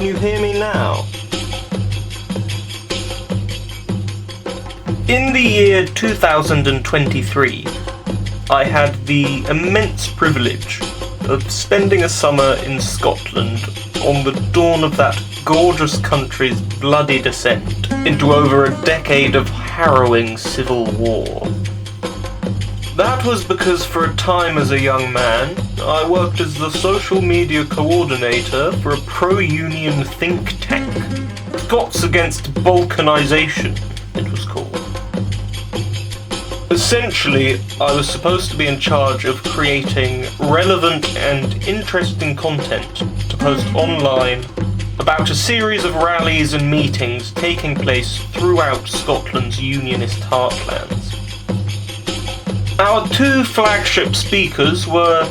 you hear me now? In the year 2023, I had the immense privilege of spending a summer in Scotland on the dawn of that gorgeous country's bloody descent into over a decade of harrowing civil war. That was because for a time as a young man, I worked as the social media coordinator for a pro-union think tank. Scots Against Balkanisation, it was called. Essentially, I was supposed to be in charge of creating relevant and interesting content to post online about a series of rallies and meetings taking place throughout Scotland's Unionist heartlands. Our two flagship speakers were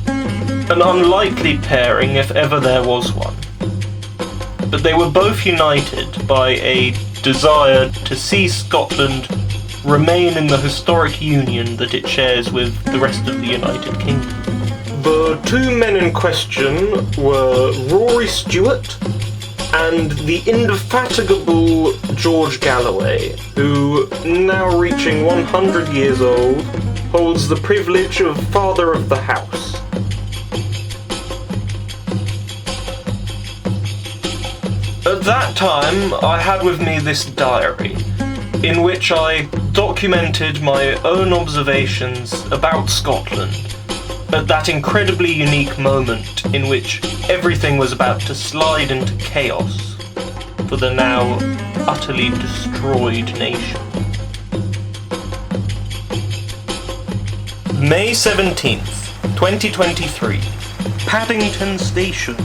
an unlikely pairing if ever there was one, but they were both united by a desire to see Scotland remain in the historic union that it shares with the rest of the United Kingdom. The two men in question were Rory Stewart and the indefatigable George Galloway, who, now reaching 100 years old, holds the privilege of Father of the House. At that time, I had with me this diary, in which I documented my own observations about Scotland at that incredibly unique moment in which everything was about to slide into chaos for the now utterly destroyed nation. May 17th, 2023, Paddington Station.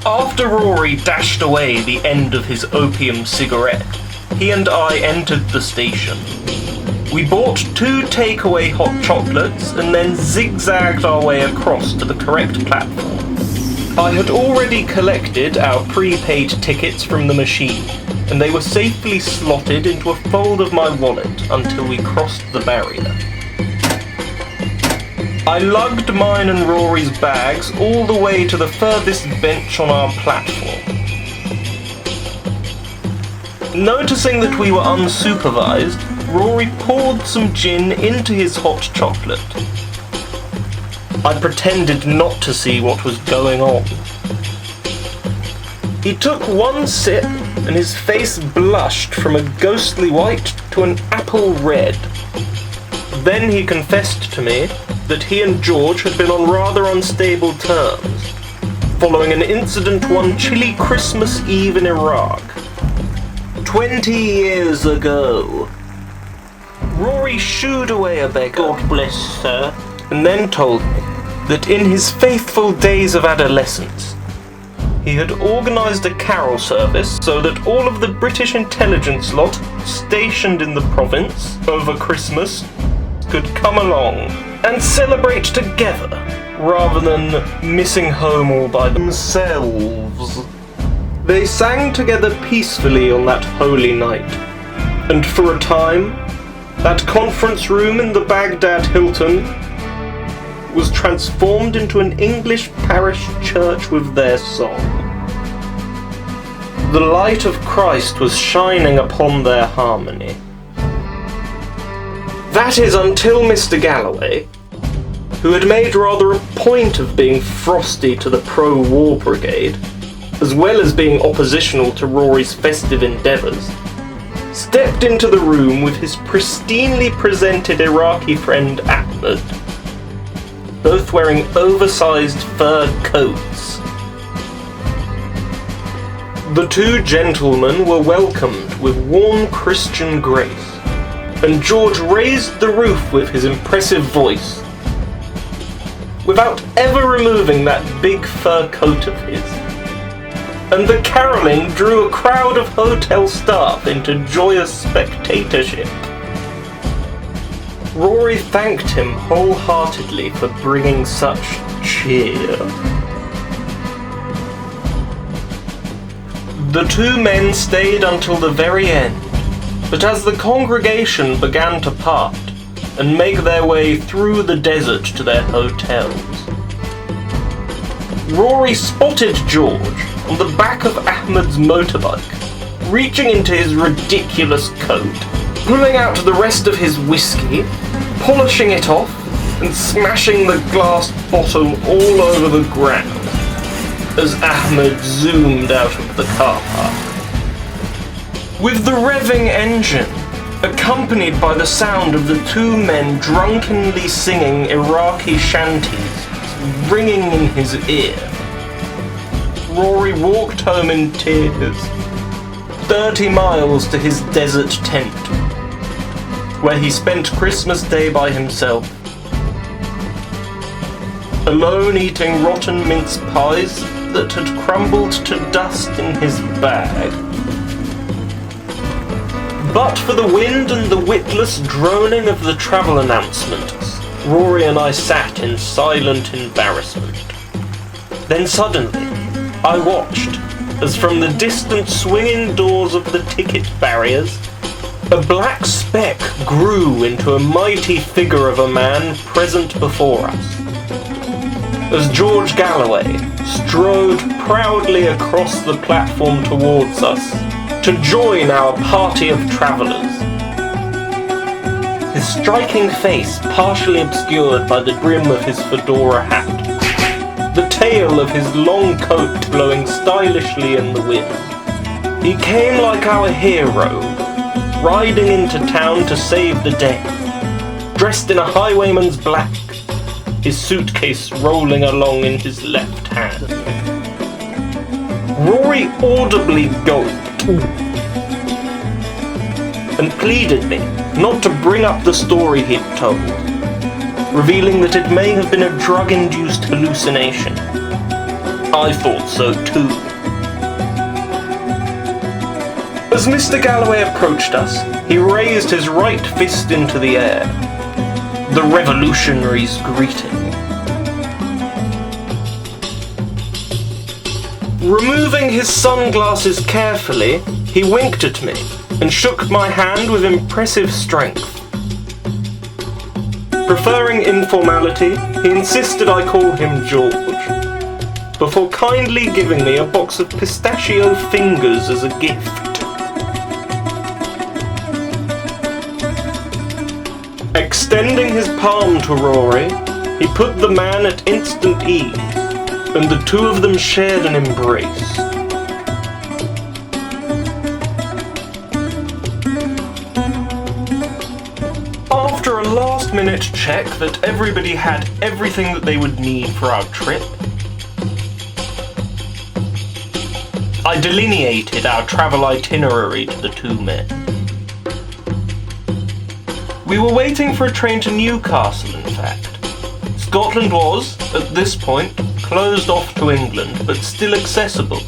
After Rory dashed away the end of his opium cigarette, he and I entered the station. We bought 2 takeaway hot chocolates and then zigzagged our way across to the correct platform. I had already collected our prepaid tickets from the machine, and they were safely slotted into a fold of my wallet until we crossed the barrier. I lugged mine and Rory's bags all the way to the furthest bench on our platform. Noticing that we were unsupervised, Rory poured some gin into his hot chocolate. I pretended not to see what was going on. He took one sip and his face blushed from a ghostly white to an apple red. Then he confessed to me that he and George had been on rather unstable terms, following an incident one chilly Christmas Eve in Iraq. 20 years ago. Rory shooed away a beggar, God bless sir, and then told me that in his faithful days of adolescence, he had organised a carol service so that all of the British intelligence lot stationed in the province over Christmas could come along and celebrate together, rather than missing home all by themselves. They sang together peacefully on that holy night, and for a time, that conference room in the Baghdad Hilton was transformed into an English parish church with their song. The light of Christ was shining upon their harmony. That is until Mr. Galloway, who had made rather a point of being frosty to the pro-war brigade, as well as being oppositional to Rory's festive endeavours, stepped into the room with his pristinely presented Iraqi friend Ahmed, both wearing oversized fur coats. The two gentlemen were welcomed with warm Christian grace, and George raised the roof with his impressive voice, without ever removing that big fur coat of his. And the carolling drew a crowd of hotel staff into joyous spectatorship. Rory thanked him wholeheartedly for bringing such cheer. The two men stayed until the very end, but as the congregation began to part, and make their way through the desert to their hotels. Rory spotted George on the back of Ahmed's motorbike, reaching into his ridiculous coat, pulling out the rest of his whiskey, polishing it off, and smashing the glass bottle all over the ground as Ahmed zoomed out of the car park. With the revving engine, accompanied by the sound of the two men drunkenly singing Iraqi shanties ringing in his ear, Rory walked home in tears, 30 miles to his desert tent, where he spent Christmas Day by himself, alone eating rotten mince pies that had crumbled to dust in his bag. But for the wind and the witless droning of the travel announcements, Rory and I sat in silent embarrassment. Then suddenly, I watched as from the distant swinging doors of the ticket barriers, a black speck grew into a mighty figure of a man present before us. As George Galloway strode proudly across the platform towards us to join our party of travellers. His striking face partially obscured by the brim of his fedora hat, the tail of his long coat blowing stylishly in the wind. He came like our hero, riding into town to save the day, dressed in a highwayman's black, his suitcase rolling along in his left hand. Rory audibly gulped and pleaded me not to bring up the story he'd told, revealing that it may have been a drug-induced hallucination. I thought so too. As Mr. Galloway approached us, he raised his right fist into the air, the revolutionary's greeting. Removing his sunglasses carefully, he winked at me and shook my hand with impressive strength. Preferring informality, he insisted I call him George, before kindly giving me a box of pistachio fingers as a gift. Extending his palm to Rory, he put the man at instant ease, and the two of them shared an embrace. After a last-minute check that everybody had everything that they would need for our trip, I delineated our travel itinerary to the two men. We were waiting for a train to Newcastle, in fact. Scotland was, at this point, closed off to England, but still accessible,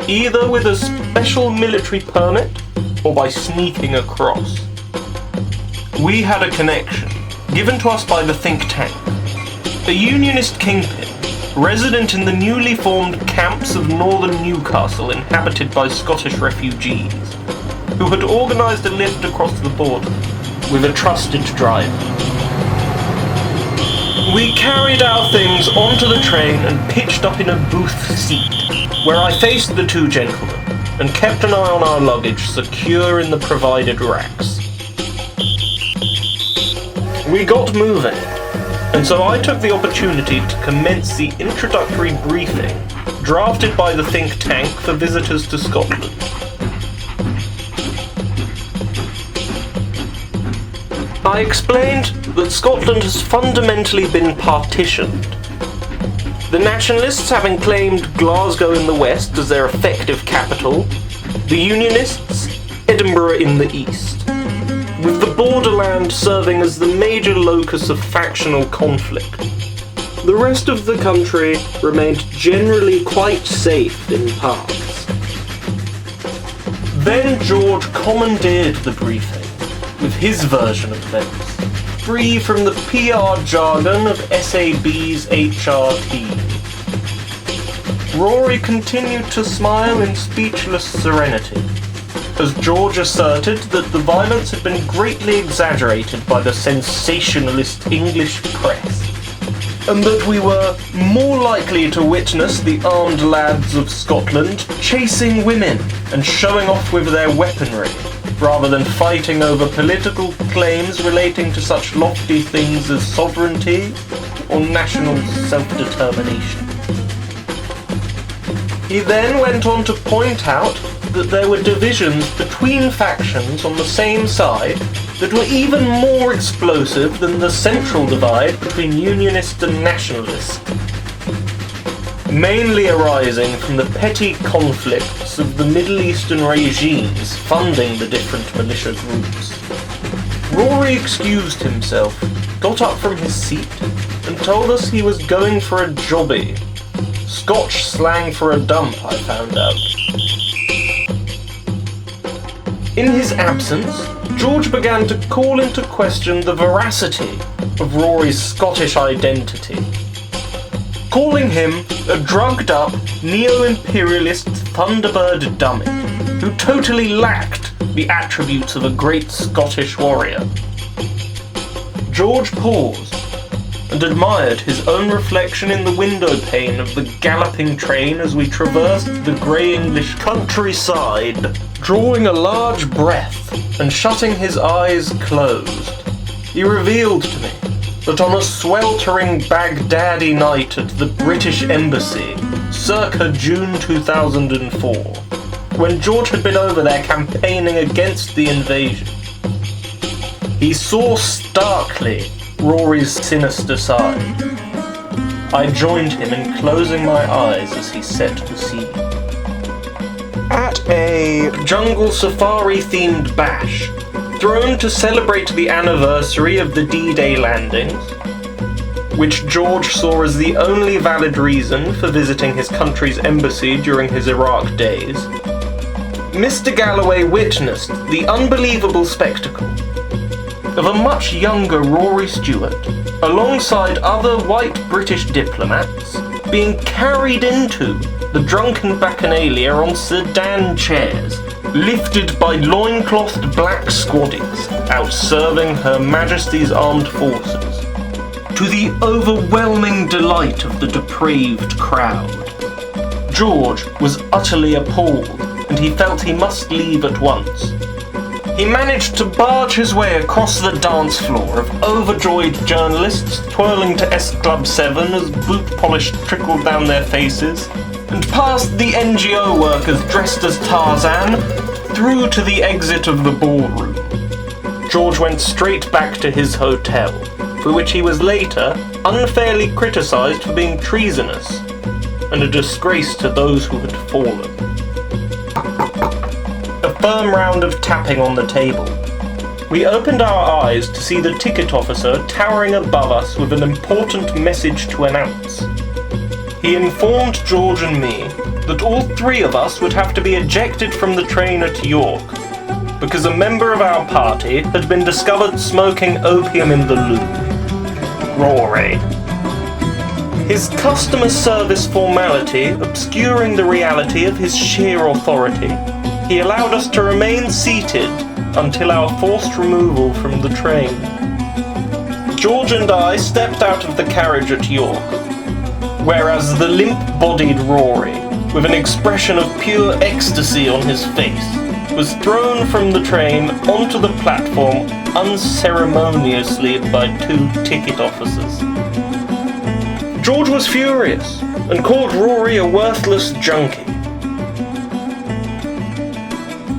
either with a special military permit or by sneaking across. We had a connection, given to us by the think tank, a Unionist kingpin, resident in the newly formed camps of northern Newcastle inhabited by Scottish refugees, who had organised a lift across the border with a trusted driver. We carried our things onto the train and pitched up in a booth seat, where I faced the two gentlemen and kept an eye on our luggage secure in the provided racks. We got moving, and so I took the opportunity to commence the introductory briefing drafted by the think tank for visitors to Scotland. I explained that Scotland has fundamentally been partitioned, the nationalists having claimed Glasgow in the west as their effective capital, the Unionists Edinburgh in the east, with the borderland serving as the major locus of factional conflict. The rest of the country remained generally quite safe in parts. Then George commandeered the briefing with his version of events, free from the PR jargon of SAB's HR team. Rory continued to smile in speechless serenity, as George asserted that the violence had been greatly exaggerated by the sensationalist English press, and that we were more likely to witness the armed lads of Scotland chasing women and showing off with their weaponry, rather than fighting over political claims relating to such lofty things as sovereignty or national self-determination. He then went on to point out that there were divisions between factions on the same side that were even more explosive than the central divide between Unionist and Nationalist, mainly arising from the petty conflicts of the Middle Eastern regimes funding the different militia groups. Rory excused himself, got up from his seat, and told us he was going for a jobby. Scotch slang for a dump, I found out. In his absence, George began to call into question the veracity of Rory's Scottish identity, calling him a drugged-up, neo-imperialist Thunderbird dummy who totally lacked the attributes of a great Scottish warrior. George paused and admired his own reflection in the window pane of the galloping train as we traversed the grey English countryside, drawing a large breath and shutting his eyes closed. He revealed to me that on a sweltering Baghdadi night at the British Embassy, circa June 2004, when George had been over there campaigning against the invasion, he saw starkly Rory's sinister side. I joined him in closing my eyes as he set the scene. At a jungle safari-themed bash, thrown to celebrate the anniversary of the D-Day landings, which George saw as the only valid reason for visiting his country's embassy during his Iraq days, Mr. Galloway witnessed the unbelievable spectacle of a much younger Rory Stewart, alongside other white British diplomats, being carried into the drunken bacchanalia on sedan chairs, lifted by loinclothed black squaddies out serving Her Majesty's Armed Forces, to the overwhelming delight of the depraved crowd. George was utterly appalled, and he felt he must leave at once. He managed to barge his way across the dance floor of overjoyed journalists twirling to S Club 7 as boot polish trickled down their faces, and past the NGO workers dressed as Tarzan, through to the exit of the ballroom. George went straight back to his hotel, for which he was later unfairly criticised for being treasonous and a disgrace to those who had fallen. A firm round of tapping on the table. We opened our eyes to see the ticket officer towering above us with an important message to announce. He informed George and me that all three of us would have to be ejected from the train at York because a member of our party had been discovered smoking opium in the loo. Rory. His customer service formality obscuring the reality of his sheer authority, he allowed us to remain seated until our forced removal from the train. George and I stepped out of the carriage at York, whereas the limp-bodied Rory, with an expression of pure ecstasy on his face, was thrown from the train onto the platform unceremoniously by two ticket officers. George was furious and called Rory a worthless junkie.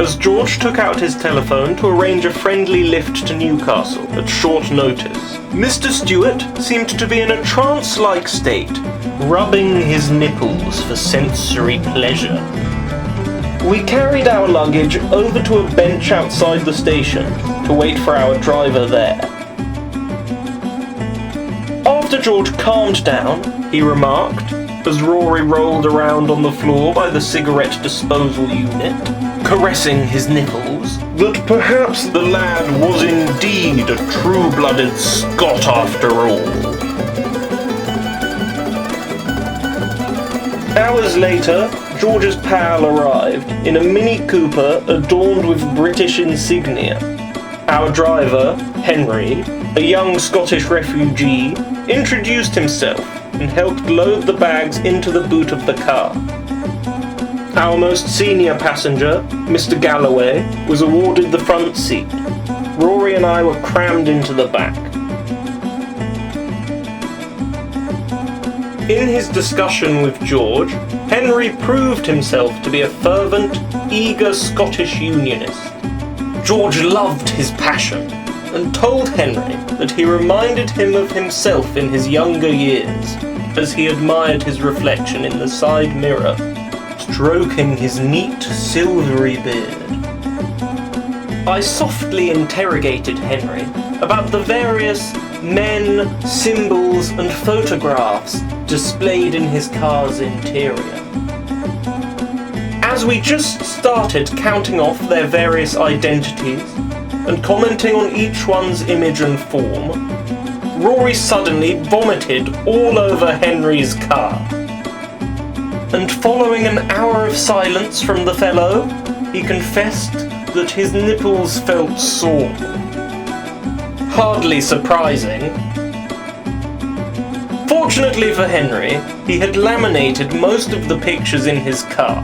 As George took out his telephone to arrange a friendly lift to Newcastle at short notice, Mr. Stewart seemed to be in a trance-like state, rubbing his nipples for sensory pleasure. We carried our luggage over to a bench outside the station to wait for our driver there. After George calmed down, he remarked, as Rory rolled around on the floor by the cigarette disposal unit, caressing his nipples, that perhaps the lad was indeed a true-blooded Scot after all. Hours later, George's pal arrived in a Mini Cooper adorned with British insignia. Our driver, Henry, a young Scottish refugee, introduced himself and helped load the bags into the boot of the car. Our most senior passenger, Mr. Galloway, was awarded the front seat. Rory and I were crammed into the back. In his discussion with George, Henry proved himself to be a fervent, eager Scottish Unionist. George loved his passion and told Henry that he reminded him of himself in his younger years, as he admired his reflection in the side mirror, stroking his neat, silvery beard. I softly interrogated Henry about the various men, symbols and photographs displayed in his car's interior. As we just started counting off their various identities and commenting on each one's image and form, Rory suddenly vomited all over Henry's car. And following an hour of silence from the fellow, he confessed that his nipples felt sore. Hardly surprising. Fortunately for Henry, he had laminated most of the pictures in his car.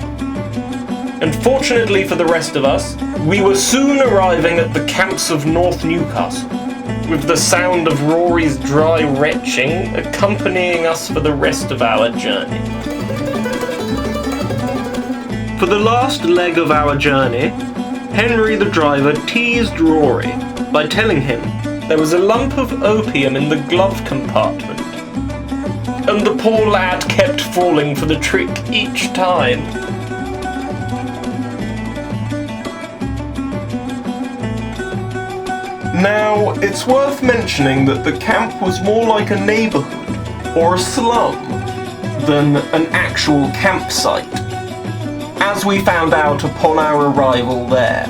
And fortunately for the rest of us, we were soon arriving at the camps of North Newcastle, with the sound of Rory's dry retching accompanying us for the rest of our journey. For the last leg of our journey, Henry the driver teased Rory by telling him there was a lump of opium in the glove compartment, and the poor lad kept falling for the trick each time. Now, it's worth mentioning that the camp was more like a neighbourhood or a slum than an actual campsite, as we found out upon our arrival there.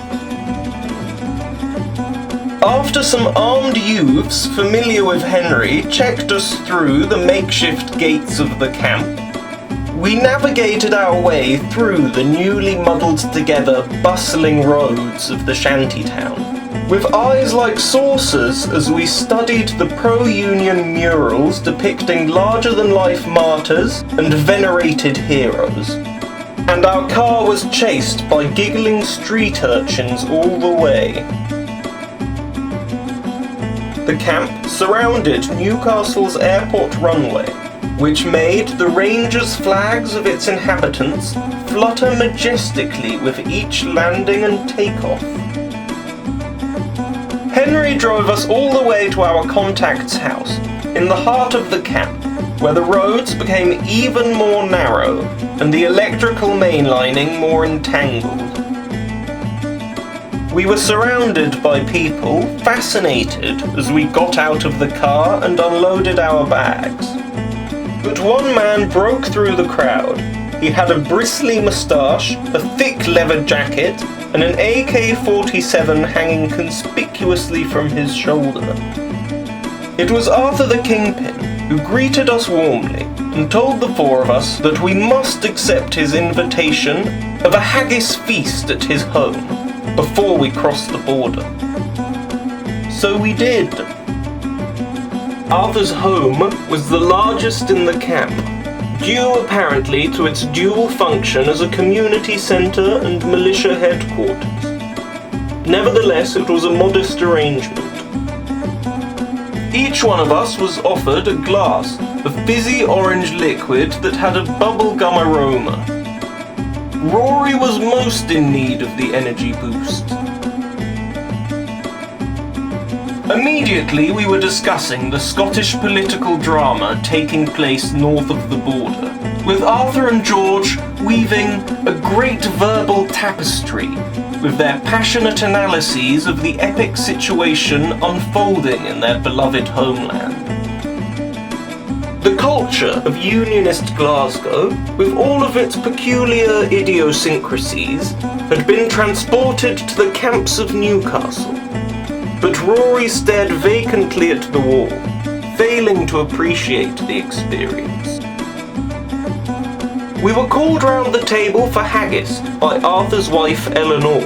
After some armed youths familiar with Henry checked us through the makeshift gates of the camp, we navigated our way through the newly muddled together bustling roads of the shantytown, with eyes like saucers as we studied the pro-Union murals depicting larger-than-life martyrs and venerated heroes. And our car was chased by giggling street urchins all the way. The camp surrounded Newcastle's airport runway, which made the Rangers' flags of its inhabitants flutter majestically with each landing and takeoff. Henry drove us all the way to our contact's house, in the heart of the camp, where the roads became even more narrow and the electrical mainlining more entangled. We were surrounded by people, fascinated as we got out of the car and unloaded our bags. But one man broke through the crowd. He had a bristly moustache, a thick leather jacket, and an AK-47 hanging conspicuously from his shoulder. It was Arthur the Kingpin, who greeted us warmly and told the four of us that we must accept his invitation of a haggis feast at his home before we crossed the border. So we did. Arthur's home was the largest in the camp, due apparently to its dual function as a community centre and militia headquarters. Nevertheless, it was a modest arrangement. Each one of us was offered a glass of fizzy orange liquid that had a bubblegum aroma. Rory was most in need of the energy boost. Immediately we were discussing the Scottish political drama taking place north of the border, with Arthur and George weaving a great verbal tapestry with their passionate analyses of the epic situation unfolding in their beloved homeland. The culture of Unionist Glasgow, with all of its peculiar idiosyncrasies, had been transported to the camps of Newcastle, but Rory stared vacantly at the wall, failing to appreciate the experience. We were called round the table for haggis by Arthur's wife Eleanor,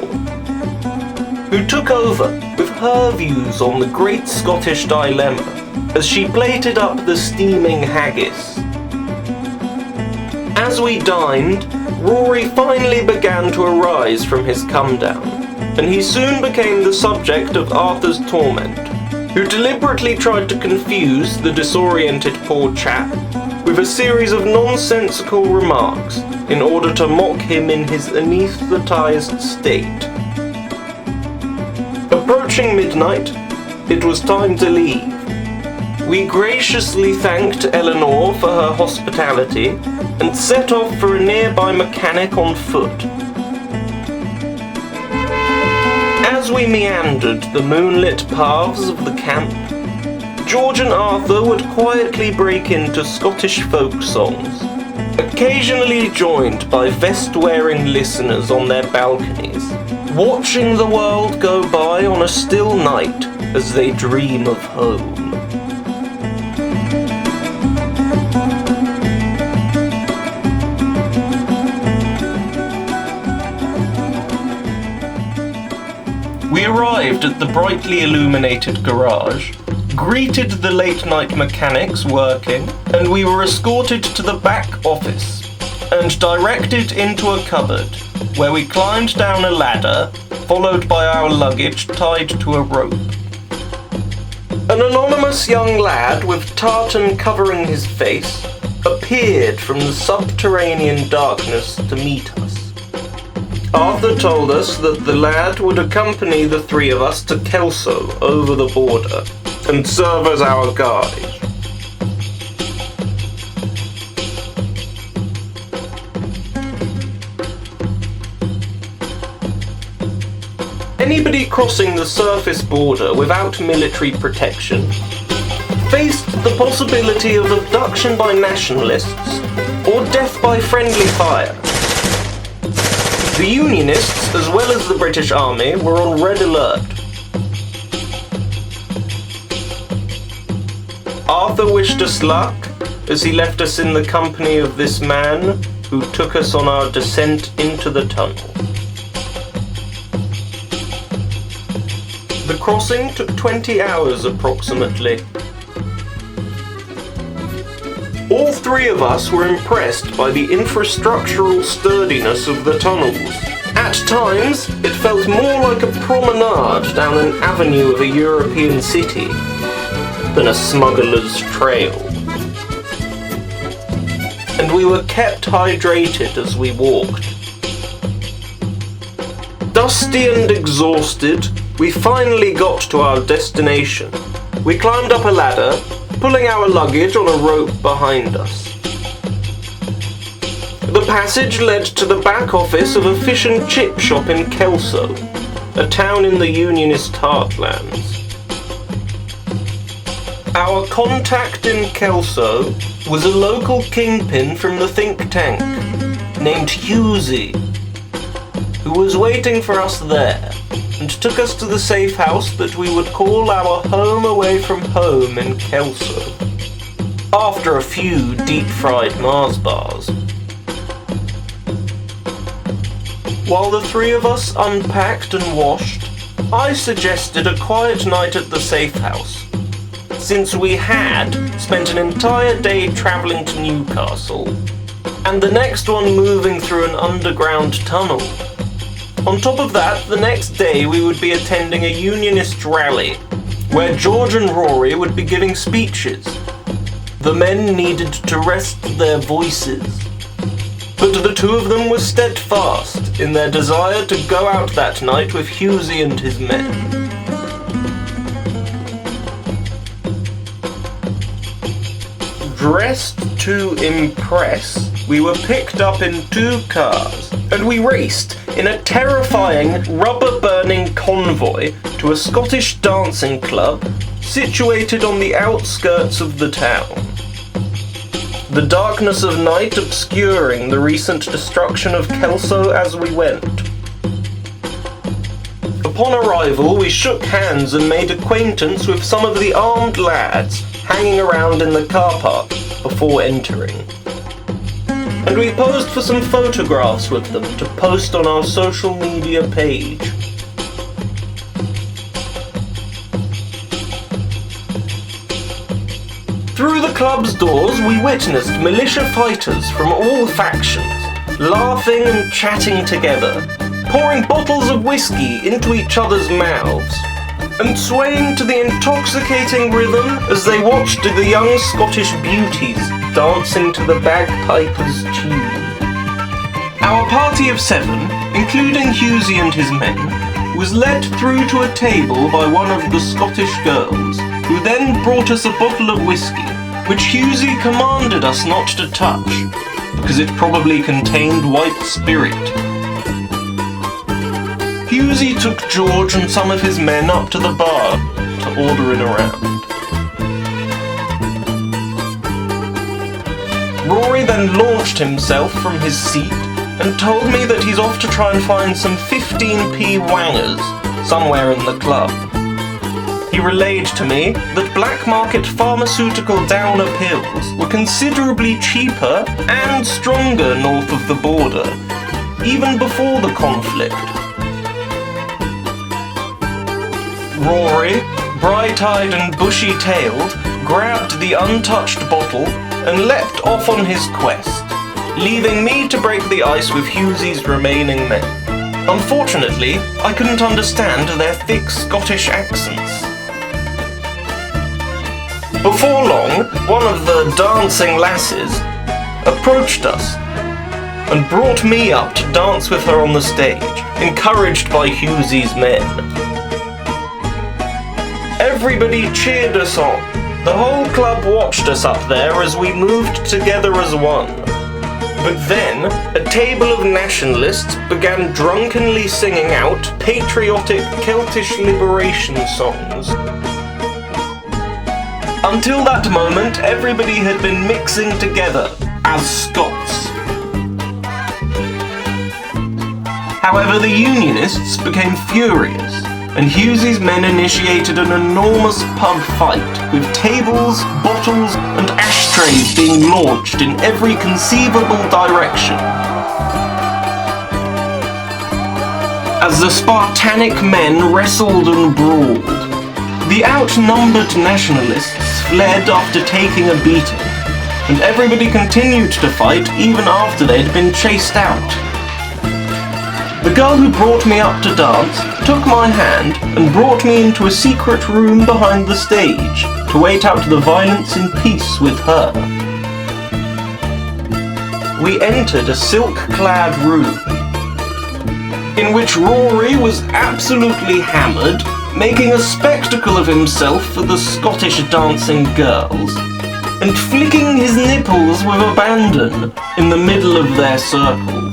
who took over with her views on the great Scottish dilemma as she plated up the steaming haggis. As we dined, Rory finally began to arise from his come-down, and he soon became the subject of Arthur's torment, who deliberately tried to confuse the disoriented poor chap with a series of nonsensical remarks in order to mock him in his anaesthetised state. Approaching midnight, it was time to leave. We graciously thanked Eleanor for her hospitality and set off for a nearby mechanic on foot. As we meandered the moonlit paths of the camp, George and Arthur would quietly break into Scottish folk songs, occasionally joined by vest-wearing listeners on their balconies, watching the world go by on a still night as they dream of home. We arrived at the brightly illuminated garage, greeted the late-night mechanics working, and we were escorted to the back office and directed into a cupboard, where we climbed down a ladder, followed by our luggage tied to a rope. An anonymous young lad with tartan covering his face appeared from the subterranean darkness to meet us. Arthur told us that the lad would accompany the three of us to Kelso over the border and serve as our guide. Anybody crossing the surface border without military protection faced the possibility of abduction by nationalists or death by friendly fire. The Unionists, as well as the British Army, were on red alert. Arthur wished us luck as he left us in the company of this man who took us on our descent into the tunnel. The crossing took 20 hours approximately. All three of us were impressed by the infrastructural sturdiness of the tunnels. At times, it felt more like a promenade down an avenue of a European city than a smuggler's trail. And we were kept hydrated as we walked. Dusty and exhausted, we finally got to our destination. We climbed up a ladder, pulling our luggage on a rope behind us. The passage led to the back office of a fish and chip shop in Kelso, a town in the Unionist heartlands. Our contact in Kelso was a local kingpin from the think tank named Hughesy, who was waiting for us there and took us to the safe house that we would call our home away from home in Kelso, after a few deep-fried Mars bars. While the three of us unpacked and washed, I suggested a quiet night at the safe house, since we had spent an entire day travelling to Newcastle, and the next one moving through an underground tunnel. On top of that, the next day we would be attending a Unionist rally, where George and Rory would be giving speeches. The men needed to rest their voices, but the two of them were steadfast in their desire to go out that night with Hughesy and his men. Dressed to impress, we were picked up in 2 cars, and we raced in a terrifying, rubber-burning convoy to a Scottish dancing club situated on the outskirts of the town. The darkness of night obscuring the recent destruction of Kelso as we went. Upon arrival, we shook hands and made acquaintance with some of the armed lads hanging around in the car park before entering. and we posed for some photographs with them to post on our social media page. Through the club's doors, we witnessed militia fighters from all factions, laughing and chatting together, pouring bottles of whiskey into each other's mouths, and swaying to the intoxicating rhythm as they watched the young Scottish beauties dancing to the bagpipers' tune. Our party of 7, including Hughesy and his men, was led through to a table by one of the Scottish girls, who then brought us a bottle of whiskey, which Hughesy commanded us not to touch, because it probably contained white spirit. Hughesy took George and some of his men up to the bar to order in a round. Rory then launched himself from his seat and told me that he's off to try and find some 15p wangers somewhere in the club. He relayed to me that black market pharmaceutical downer pills were considerably cheaper and stronger north of the border, even before the conflict. Rory, bright-eyed and bushy-tailed, grabbed the untouched bottle and leapt off on his quest, leaving me to break the ice with Hughesy's remaining men. Unfortunately, I couldn't understand their thick Scottish accents. Before long, one of the dancing lasses approached us and brought me up to dance with her on the stage, encouraged by Hughesy's men. Everybody cheered us on. The whole club watched us up there as we moved together as one. But then, a table of nationalists began drunkenly singing out patriotic Celtic liberation songs. Until that moment, everybody had been mixing together as Scots. However, the Unionists became furious, and Hughesy's men initiated an enormous pub fight, with tables, bottles, and ashtrays being launched in every conceivable direction. As the Spartanic men wrestled and brawled, the outnumbered nationalists fled after taking a beating, and everybody continued to fight even after they'd been chased out. The girl who brought me up to dance took my hand and brought me into a secret room behind the stage to wait out the violence in peace with her. We entered a silk-clad room, in which Rory was absolutely hammered, making a spectacle of himself for the Scottish dancing girls, and flicking his nipples with abandon in the middle of their circle.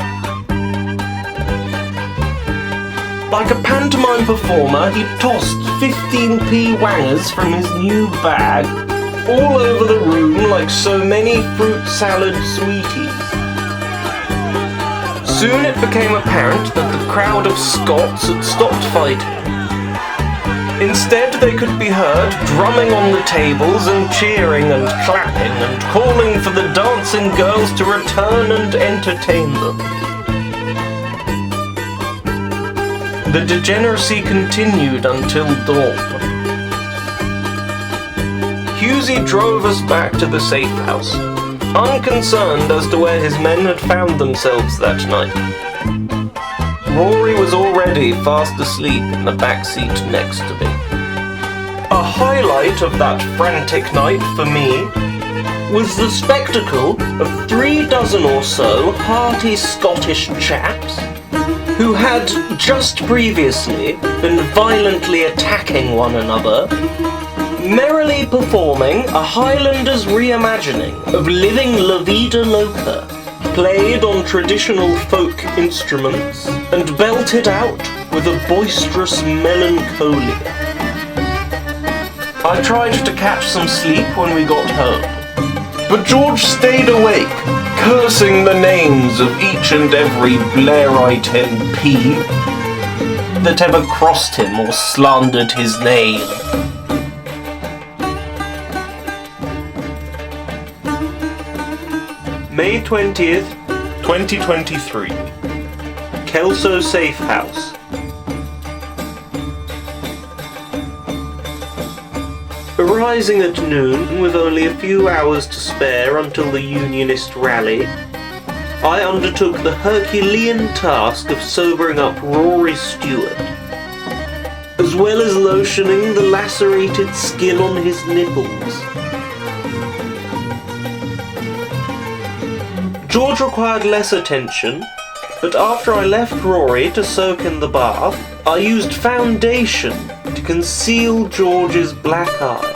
Like a pantomime performer, he tossed 15p wangers from his new bag all over the room like so many fruit salad sweeties. Soon it became apparent that the crowd of Scots had stopped fighting. Instead, they could be heard drumming on the tables and cheering and clapping and calling for the dancing girls to return and entertain them. The degeneracy continued until dawn. Hughesy drove us back to the safe house, unconcerned as to where his men had found themselves that night. Rory was already fast asleep in the back seat next to me. A highlight of that frantic night for me was the spectacle of 36 or so hearty Scottish chaps who had just previously been violently attacking one another, merrily performing a Highlanders reimagining of Living La Vida Loca, played on traditional folk instruments and belted out with a boisterous melancholia. I tried to catch some sleep when we got home, but George stayed awake, cursing the names of each and every Blairite MP that ever crossed him or slandered his name. May 20th, 2023. Kelso Safe House. Arising at noon, with only a few hours to spare until the Unionist rally, I undertook the Herculean task of sobering up Rory Stewart, as well as lotioning the lacerated skin on his nipples. George required less attention, but after I left Rory to soak in the bath, I used foundation to conceal George's black eye.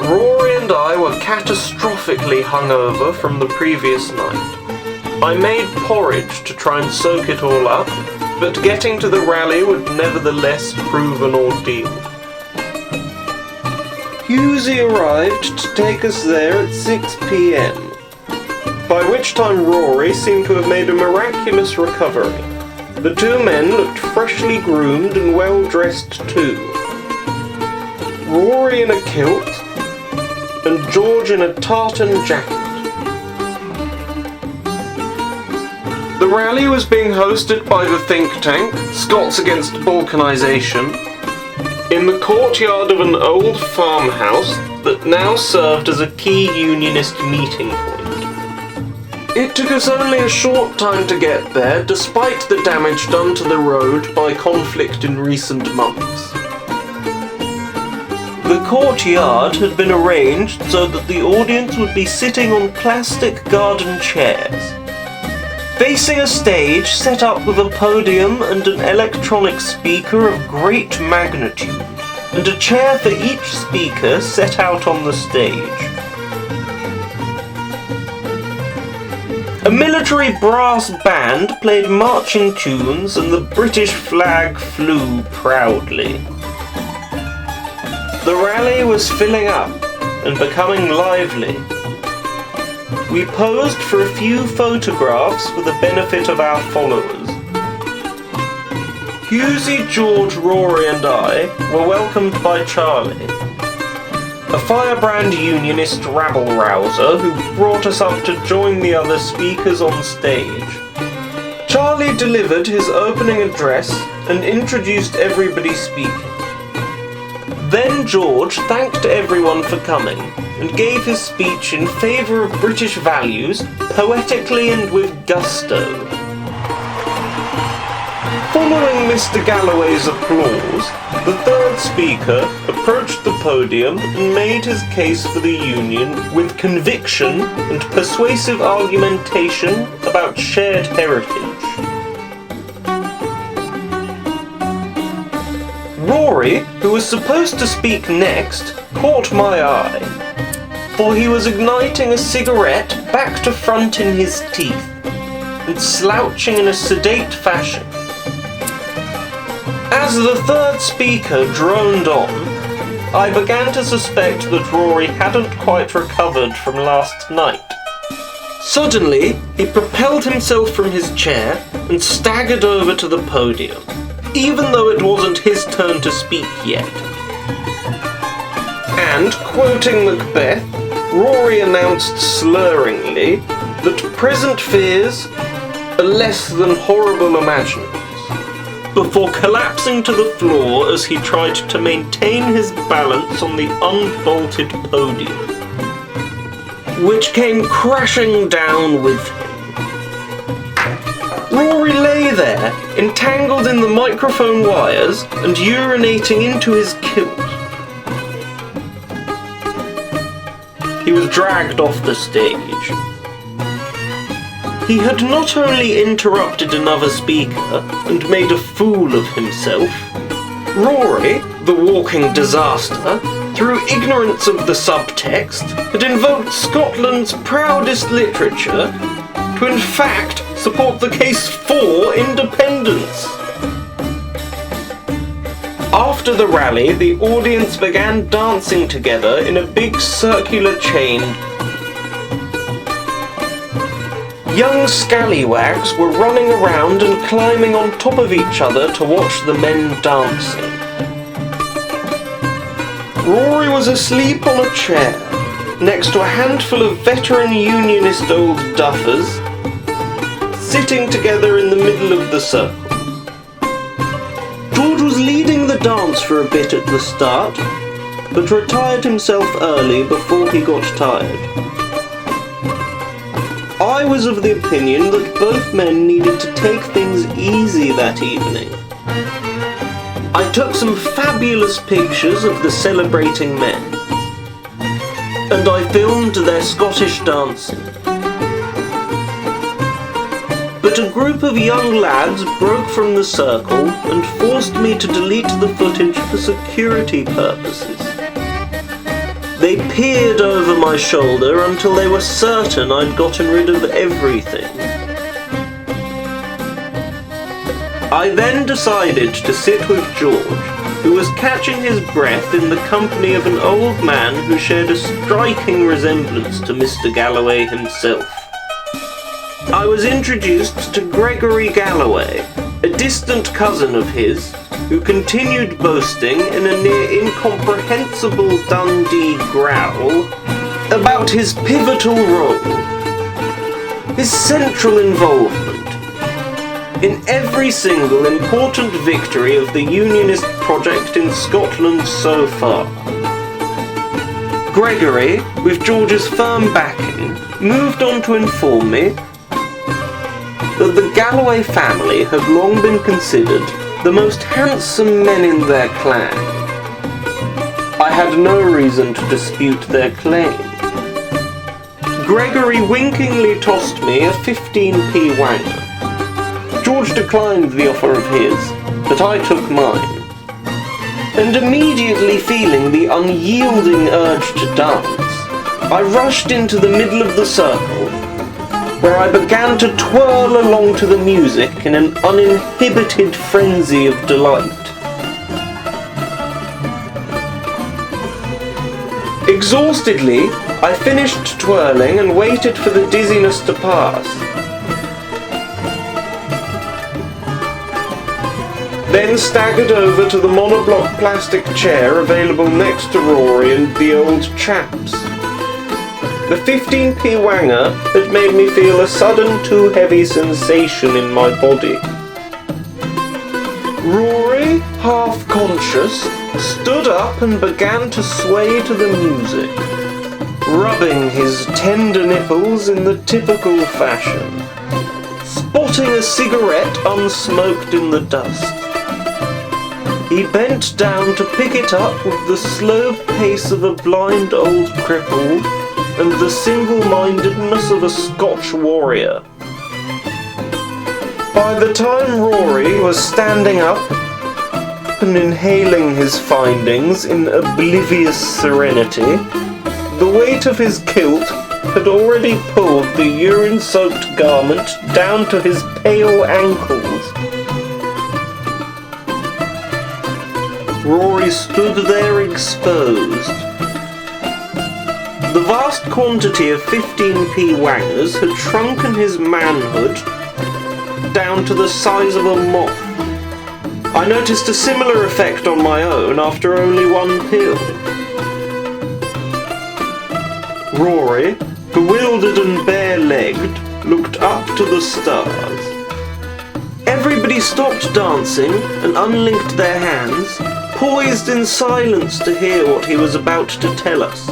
Rory and I were catastrophically hungover from the previous night. I made porridge to try and soak it all up, but getting to the rally would nevertheless prove an ordeal. Hughesy arrived to take us there at 6 p.m, by which time Rory seemed to have made a miraculous recovery. The two men looked freshly groomed and well dressed too. Rory in a kilt, and George in a tartan jacket. The rally was being hosted by the think tank, Scots Against Balkanisation, in the courtyard of an old farmhouse that now served as a key Unionist meeting point. It took us only a short time to get there, despite the damage done to the road by conflict in recent months. The courtyard had been arranged so that the audience would be sitting on plastic garden chairs, facing a stage set up with a podium and an electronic speaker of great magnitude, and a chair for each speaker set out on the stage. A military brass band played marching tunes and the British flag flew proudly. The rally was filling up and becoming lively. We posed for a few photographs for the benefit of our followers. Hughesy, George, Rory and I were welcomed by Charlie, a firebrand Unionist rabble-rouser who brought us up to join the other speakers on stage. Charlie delivered his opening address and introduced everybody speaking. Then George thanked everyone for coming and gave his speech in favour of British values, poetically and with gusto. Following Mr. Galloway's applause, the third speaker approached the podium and made his case for the Union with conviction and persuasive argumentation about shared heritage. Rory, who was supposed to speak next, caught my eye, for he was igniting a cigarette back to front in his teeth and slouching in a sedate fashion. As the third speaker droned on, I began to suspect that Rory hadn't quite recovered from last night. Suddenly, he propelled himself from his chair and staggered over to the podium, even though it wasn't his turn to speak yet. And, quoting Macbeth, Rory announced slurringly that present fears are less than horrible imaginings, before collapsing to the floor as he tried to maintain his balance on the unbolted podium, which came crashing down with him. Rory lay there, entangled in the microphone wires and urinating into his kilt. He was dragged off the stage. He had not only interrupted another speaker and made a fool of himself, Rory, the walking disaster, through ignorance of the subtext, had invoked Scotland's proudest literature to in fact support the case for independence. After the rally, the audience began dancing together in a big circular chain. Young scallywags were running around and climbing on top of each other to watch the men dancing. Rory was asleep on a chair, next to a handful of veteran Unionist old duffers, sitting together in the middle of the circle. George was leading the dance for a bit at the start, but retired himself early before he got tired. I was of the opinion that both men needed to take things easy that evening. I took some fabulous pictures of the celebrating men, and I filmed their Scottish dancing. But a group of young lads broke from the circle and forced me to delete the footage for security purposes. They peered over my shoulder until they were certain I'd gotten rid of everything. I then decided to sit with George, who was catching his breath in the company of an old man who shared a striking resemblance to Mr. Galloway himself. I was introduced to Rory Galloway, a distant cousin of his, who continued boasting in a near incomprehensible Dundee growl about his pivotal role, his central involvement in every single important victory of the Unionist project in Scotland so far. Gregory, with George's firm backing, moved on to inform me that the Galloway family had long been considered the most handsome men in their clan. I had no reason to dispute their claim. Gregory winkingly tossed me a 15p wanger. George declined the offer of his, but I took mine. And immediately feeling the unyielding urge to dance, I rushed into the middle of the circle, where I began to twirl along to the music in an uninhibited frenzy of delight. Exhaustedly, I finished twirling and waited for the dizziness to pass. Then staggered over to the monoblock plastic chair available next to Rory and the old chaps. The 15p wanger had made me feel a sudden too heavy sensation in my body. Rory, half conscious, stood up and began to sway to the music, rubbing his tender nipples in the typical fashion, spotting a cigarette unsmoked in the dust. He bent down to pick it up with the slow pace of a blind old cripple and the single-mindedness of a Scotch warrior. By the time Rory was standing up and inhaling his findings in oblivious serenity, the weight of his kilt had already pulled the urine-soaked garment down to his pale ankles. Rory stood there exposed. The vast quantity of 15p wangers had shrunken his manhood down to the size of a moth. I noticed a similar effect on my own after only one pill. Rory, bewildered and bare-legged, looked up to the stars. Everybody stopped dancing and unlinked their hands, poised in silence to hear what he was about to tell us.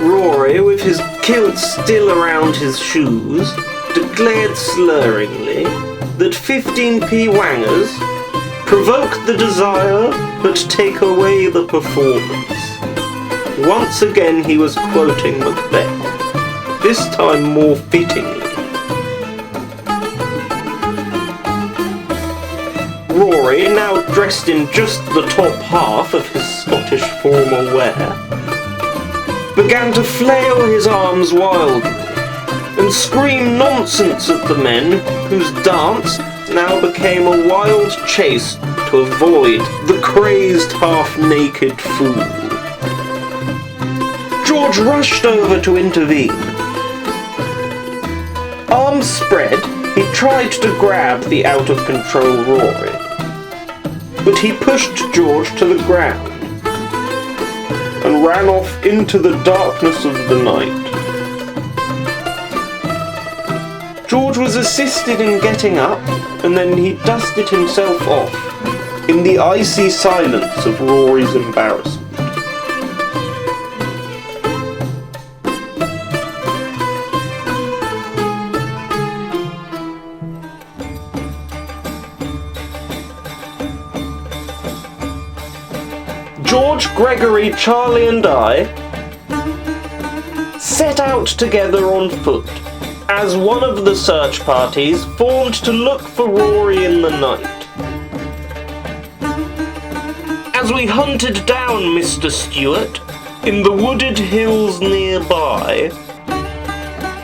Rory, with his kilt still around his shoes, declared slurringly that 15p wangers provoke the desire but take away the performance. Once again he was quoting Macbeth, this time more fittingly. Rory, now dressed in just the top half of his Scottish formal wear, began to flail his arms wildly and scream nonsense at the men whose dance now became a wild chase to avoid the crazed half-naked fool. George rushed over to intervene. Arms spread, he tried to grab the out-of-control Rory, but he pushed George to the ground. and ran off into the darkness of the night. George was assisted in getting up, and then he dusted himself off in the icy silence of Rory's embarrassment. George, Gregory, Charlie and I set out together on foot as one of the search parties formed to look for Rory in the night. As we hunted down Mr. Stewart in the wooded hills nearby,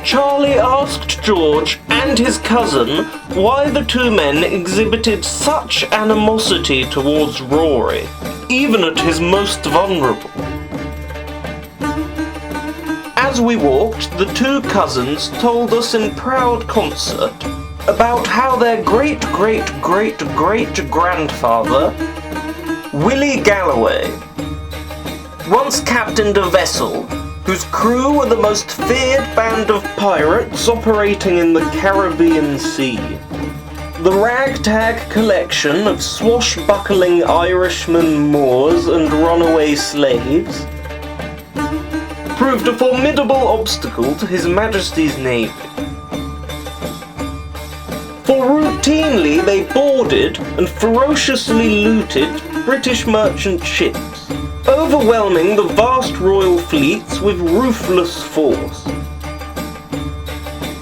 Charlie asked George and his cousin why the two men exhibited such animosity towards Rory, even at his most vulnerable. As we walked, the two cousins told us in proud concert about how their great-great-great-great-grandfather, Willie Galloway, once captained a vessel whose crew were the most feared band of pirates operating in the Caribbean Sea. The ragtag collection of swashbuckling Irishmen, Moors and runaway slaves proved a formidable obstacle to His Majesty's Navy. For routinely they boarded and ferociously looted British merchant ships, overwhelming the vast royal fleets with ruthless force,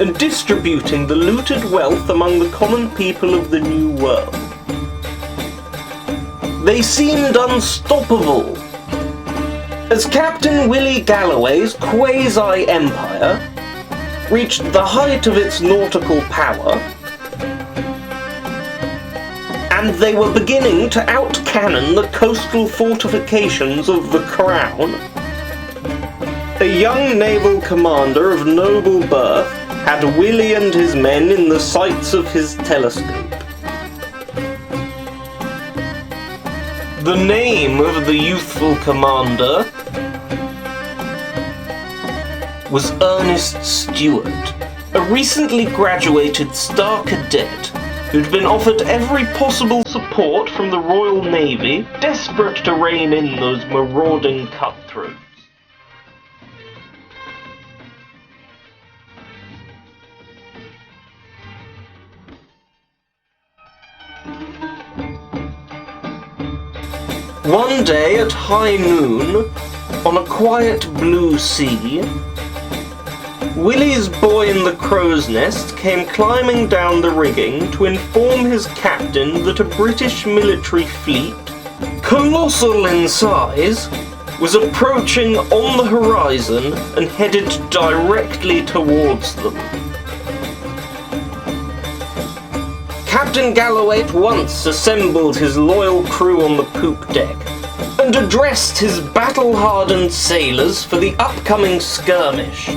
and distributing the looted wealth among the common people of the New World. They seemed unstoppable. As Captain Willie Galloway's quasi-empire reached the height of its nautical power, and they were beginning to out-cannon the coastal fortifications of the Crown, a young naval commander of noble birth had Willie and his men in the sights of his telescope. The name of the youthful commander was Ernest Stewart, a recently graduated Star Cadet who'd been offered every possible support from the Royal Navy, desperate to rein in those marauding cutthroats. One day at high noon, on a quiet blue sea, Willie's boy in the crow's nest came climbing down the rigging to inform his captain that a British military fleet, colossal in size, was approaching on the horizon and headed directly towards them. Captain Galloway at once assembled his loyal crew on the poop deck and addressed his battle-hardened sailors for the upcoming skirmish.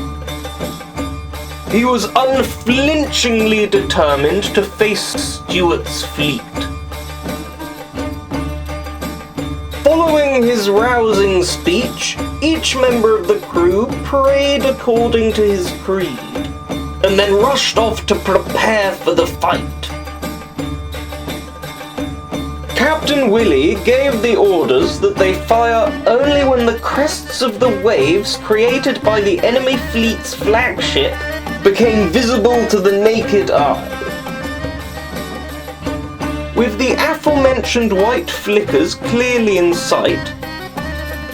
He was unflinchingly determined to face Stewart's fleet. Following his rousing speech, each member of the crew prayed according to his creed, and then rushed off to prepare for the fight. Captain Willie gave the orders that they fire only when the crests of the waves created by the enemy fleet's flagship became visible to the naked eye. With the aforementioned white flickers clearly in sight,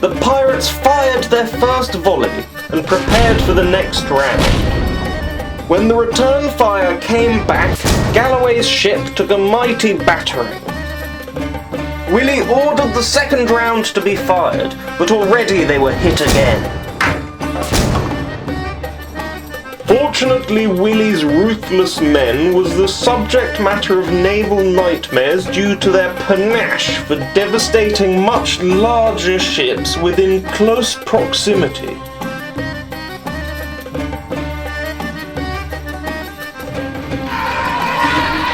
the pirates fired their first volley and prepared for the next round. When the return fire came back, Galloway's ship took a mighty battering. Willie ordered the second round to be fired, but already they were hit again. Fortunately, Willie's ruthless men was the subject matter of naval nightmares due to their panache for devastating much larger ships within close proximity.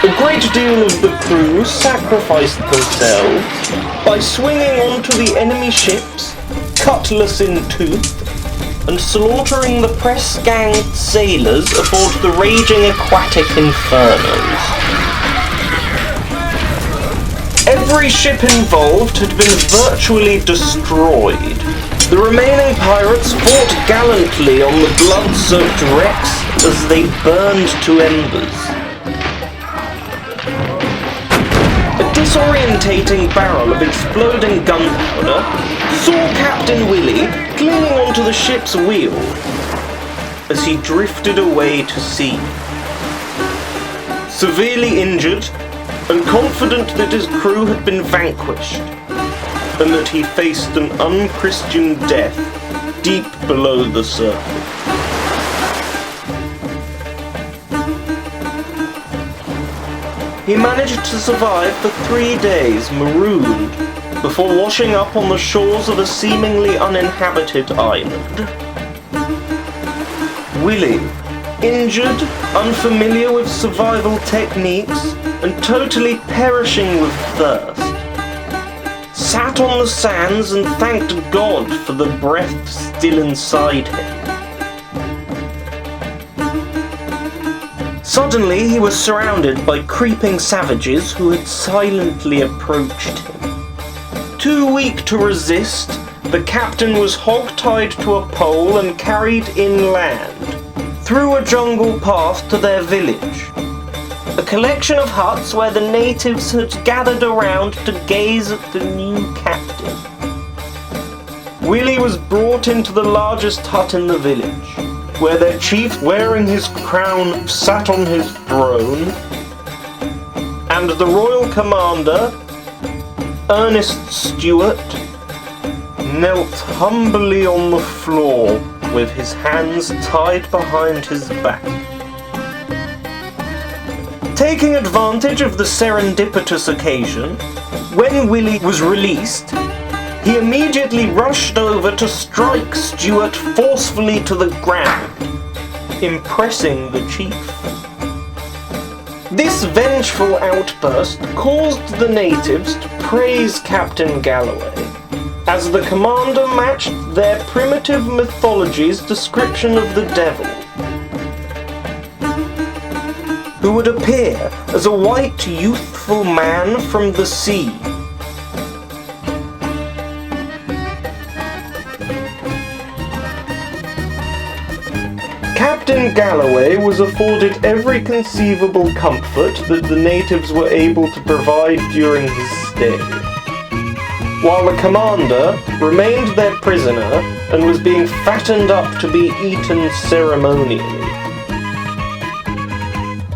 A great deal of the crew sacrificed themselves by swinging onto the enemy ships, cutlass in tooth, and slaughtering the press-ganged sailors aboard the raging aquatic infernos. Every ship involved had been virtually destroyed. The remaining pirates fought gallantly on the blood-soaked wrecks as they burned to embers. A disorientating barrel of exploding gunpowder saw Captain Willie clinging onto the ship's wheel as he drifted away to sea. Severely injured and confident that his crew had been vanquished and that he faced an unchristian death deep below the surface. He managed to survive for 3 days marooned before washing up on the shores of a seemingly uninhabited island. Willie, injured, unfamiliar with survival techniques, and totally perishing with thirst, sat on the sands and thanked God for the breath still inside him. Suddenly he was surrounded by creeping savages who had silently approached him. Too weak to resist, the captain was hog-tied to a pole and carried inland, through a jungle path to their village, a collection of huts where the natives had gathered around to gaze at the new captain. Willie was brought into the largest hut in the village, where their chief, wearing his crown, sat on his throne, and the royal commander, Rory Stewart, knelt humbly on the floor with his hands tied behind his back. Taking advantage of the serendipitous occasion, when Willie was released, he immediately rushed over to strike Stewart forcefully to the ground, impressing the chief. This vengeful outburst caused the natives to praise Captain Galloway, as the commander matched their primitive mythology's description of the devil, who would appear as a white, youthful man from the sea. Captain Galloway was afforded every conceivable comfort that the natives were able to provide during his stay, while the commander remained their prisoner and was being fattened up to be eaten ceremonially.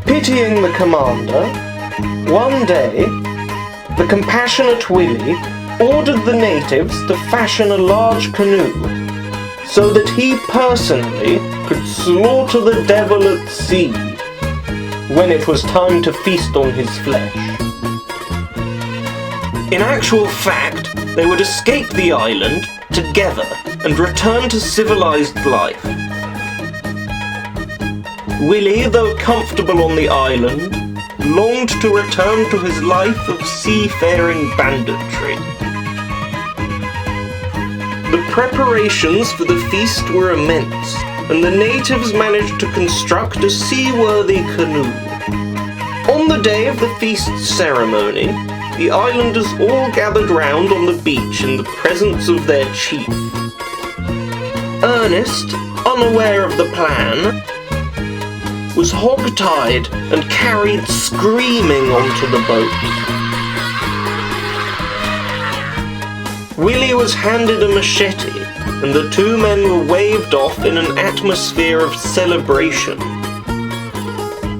Pitying the commander, one day, the compassionate Willie ordered the natives to fashion a large canoe so that he personally could slaughter the devil at sea when it was time to feast on his flesh. In actual fact, they would escape the island together and return to civilized life. Willie, though comfortable on the island, longed to return to his life of seafaring banditry. The preparations for the feast were immense, and the natives managed to construct a seaworthy canoe. On the day of the feast ceremony, the islanders all gathered round on the beach in the presence of their chief. Ernest, unaware of the plan, was hog-tied and carried screaming onto the boat. Willie was handed a machete, and the two men were waved off in an atmosphere of celebration.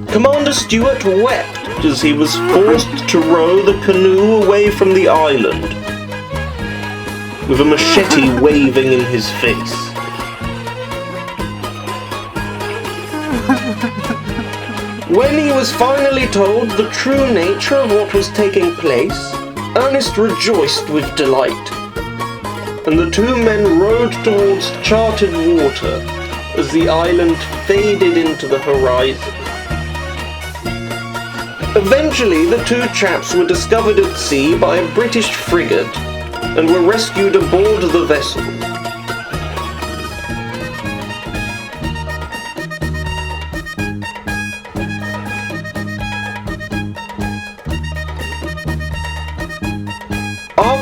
Commander Stewart wept as he was forced to row the canoe away from the island, with a machete waving in his face. When he was finally told the true nature of what was taking place, Ernest rejoiced with delight, and the two men rowed towards charted water as the island faded into the horizon. Eventually, the two chaps were discovered at sea by a British frigate and were rescued aboard the vessel,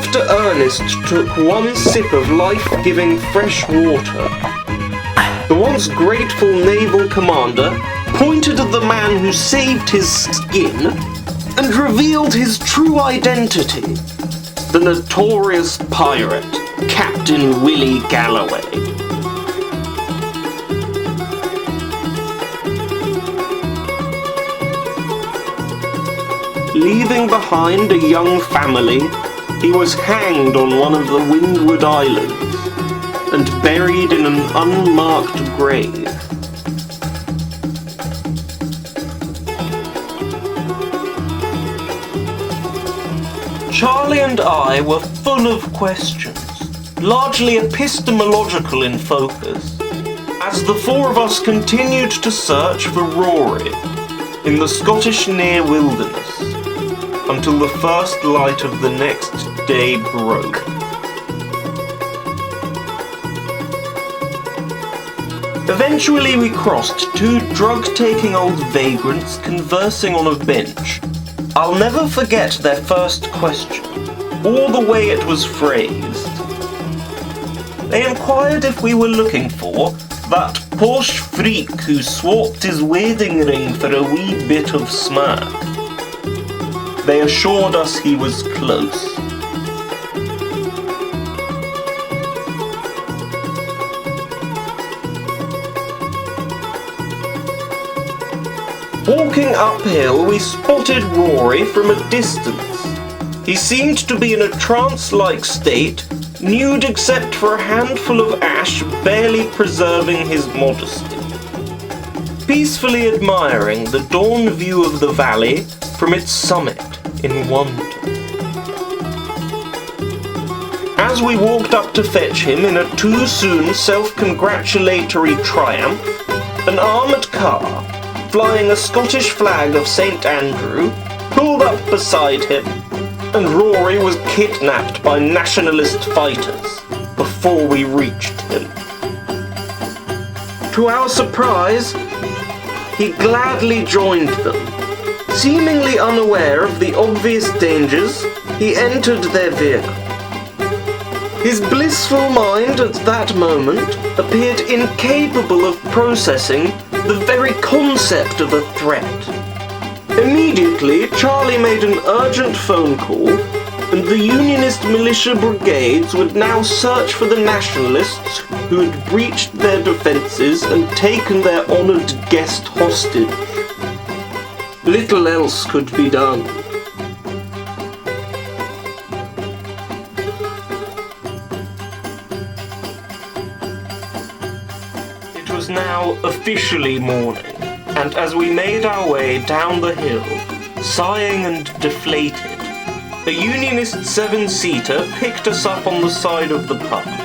after Ernest took one sip of life-giving fresh water, the once grateful naval commander pointed at the man who saved his skin and revealed his true identity, the notorious pirate, Captain Willie Galloway. Leaving behind a young family, he was hanged on one of the Windward Islands and buried in an unmarked grave. Charlie and I were full of questions, largely epistemological in focus, as the four of us continued to search for Rory in the Scottish near wilderness until the first light of the next day broke. Eventually we crossed two drug-taking old vagrants conversing on a bench. I'll never forget their first question, or the way it was phrased. They inquired if we were looking for that posh freak who swapped his wedding ring for a wee bit of smack. They assured us he was close. Walking uphill, we spotted Rory from a distance. He seemed to be in a trance-like state, nude except for a handful of ash barely preserving his modesty, peacefully admiring the dawn view of the valley from its summit in wonder. As we walked up to fetch him in a too-soon self-congratulatory triumph, an armoured car, flying a Scottish flag of St. Andrew, pulled up beside him, and Rory was kidnapped by nationalist fighters before we reached him. To our surprise, he gladly joined them. Seemingly unaware of the obvious dangers, he entered their vehicle. His blissful mind at that moment appeared incapable of processing the very concept of a threat. Immediately, Charlie made an urgent phone call, and the Unionist militia brigades would now search for the nationalists who had breached their defences and taken their honoured guest hostage. Little else could be done. It was now officially morning, and as we made our way down the hill, sighing and deflated, a Unionist seven-seater picked us up on the side of the path.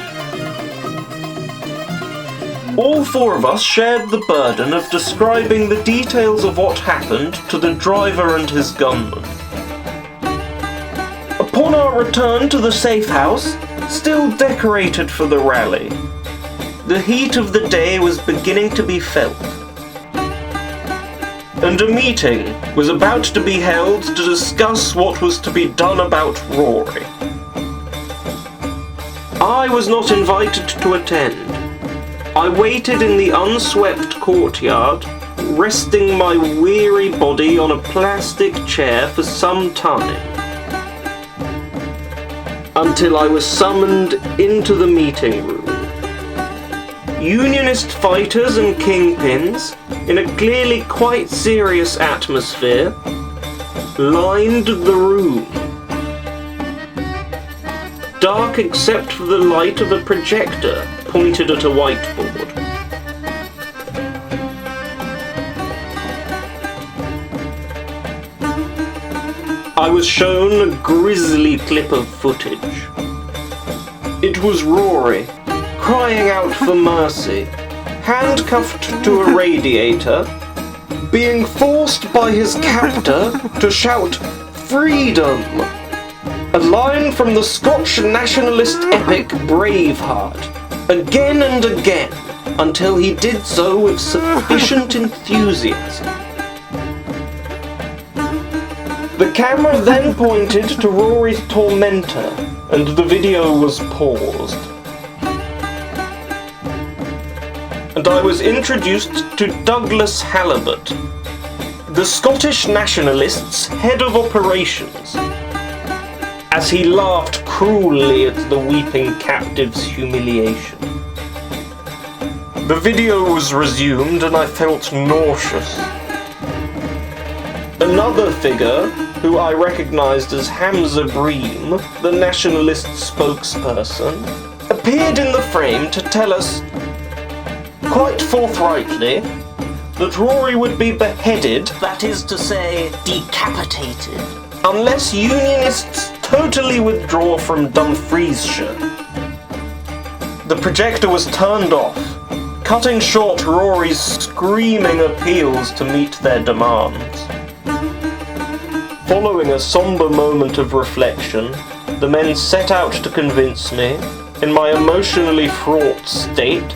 All four of us shared the burden of describing the details of what happened to the driver and his gunman. Upon our return to the safe house, still decorated for the rally, the heat of the day was beginning to be felt, and a meeting was about to be held to discuss what was to be done about Rory. I was not invited to attend. I waited in the unswept courtyard, resting my weary body on a plastic chair for some time, until I was summoned into the meeting room. Unionist fighters and kingpins, in a clearly quite serious atmosphere, lined the room. Dark except for the light of a projector pointed at a whiteboard. I was shown a grisly clip of footage. It was Rory, crying out for mercy, handcuffed to a radiator, being forced by his captor to shout "Freedom!" a line from the Scotch nationalist epic Braveheart, again and again, until he did so with sufficient enthusiasm. The camera then pointed to Rory's tormentor, and the video was paused. And I was introduced to Douglas Halibut, the Scottish Nationalist's head of operations, as he laughed cruelly at the weeping captive's humiliation. The video was resumed and I felt nauseous. Another figure, who I recognised as Hamza Bream, the nationalist spokesperson, appeared in the frame to tell us, quite forthrightly, that Rory would be beheaded, that is to say, decapitated, unless Unionists totally withdraw from Dumfriesshire. The projector was turned off, cutting short Rory's screaming appeals to meet their demands. Following a sombre moment of reflection, the men set out to convince me, in my emotionally fraught state,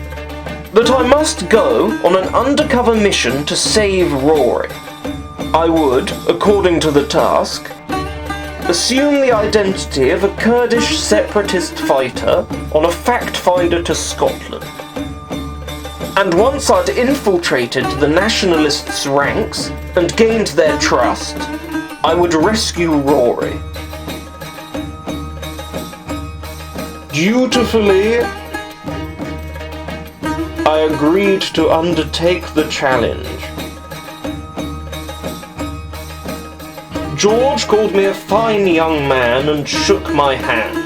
that I must go on an undercover mission to save Rory. I would, according to the task, assume the identity of a Kurdish separatist fighter on a fact-finder to Scotland. And once I'd infiltrated the nationalists' ranks and gained their trust, I would rescue Rory. Dutifully, I agreed to undertake the challenge. George called me a fine young man and shook my hand.